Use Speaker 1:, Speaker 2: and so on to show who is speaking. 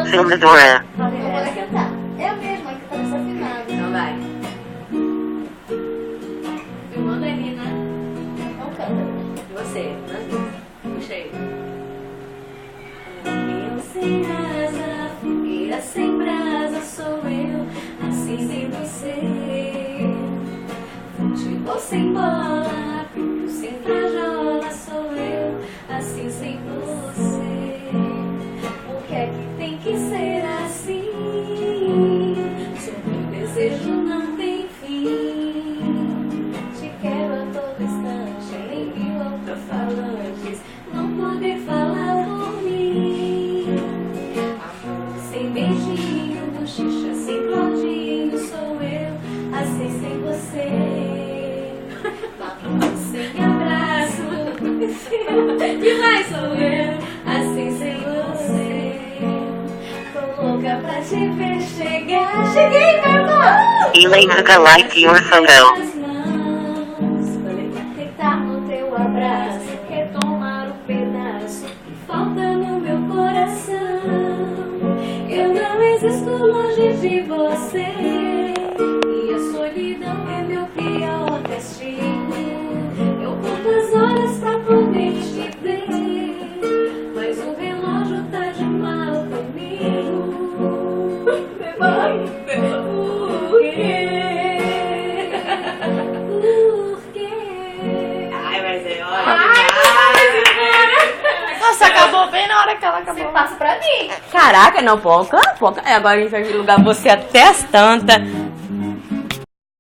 Speaker 1: Filmadora.
Speaker 2: Vamos cantar. É a mesma que tá desafinada.
Speaker 3: Então vai. Filmando ali, né?
Speaker 2: Então canta.
Speaker 3: Você, né? Puxei. Eu sem asa, fogueira sem brasa sou eu, assim sem você. Futebol sem bola, pipo sem frajola sou eu, assim sem você. Por que é que tem que ser assim? Sobre o desejo não tem fim. Te quero a todo instante, em mil alto-falantes, não poder falar por mim. Amor sem beijinho, bochecha sem Claudinho sou eu, assim sem você. Papo sem abraço, demais sou eu, assim sem você. Tô louca pra te ver chegar. Cheguei, meu irmão!
Speaker 1: Helena, like your photo.
Speaker 2: Deitar no teu abraço, retomar o pedaço que falta no meu coração. Eu não existo longe de você, e a solidão é meu pior castigo. Eu conto as horas pra poder te ver, mas o relógio tá de mal comigo. Por quê? Por quê?
Speaker 3: Ai, mas é
Speaker 4: Nossa, acabou bem na hora que ela acabou.
Speaker 2: Você passa pra mim.
Speaker 4: Caraca, não, pouca. Agora a gente vai lugar você até as tantas.